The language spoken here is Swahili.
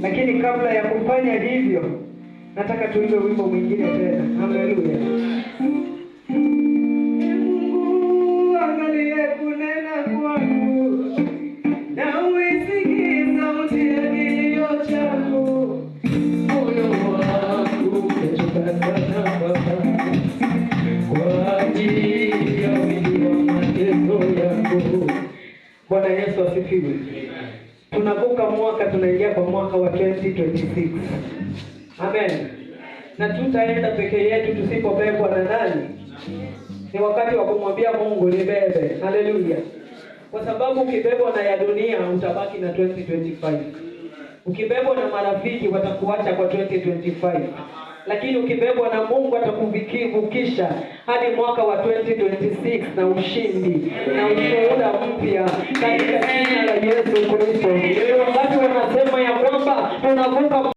Lakini kabla ya kufanya hivyo, nataka tuimbe wimbo mwingine tena. Haleluya. Mungu angalie kunena kwangu, na uisikie sauti ya kilio changu. Moyo wangu umechoka kwa ajili ya wingi wa mateso yangu. Bwana Yesu asifiwe. Tunavuka mwaka, tunaingia kwa mwaka wa 2026. Amen. Na tutaenda peke yetu tusipobebwa na nani? Ni wakati wa kumwambia Mungu nibebe. Haleluya. Kwa sababu ukibebwa na ya dunia utabaki na 2025. Ukibebwa na marafiki watakuacha kwa 2025. Lakini ukibebwa na Mungu atakuvukisha hadi mwaka wa 2026 na ushindi na ushuhuda mpya katika jina la Yesu Kristo. Wakati wanasema ya kwamba tunavuka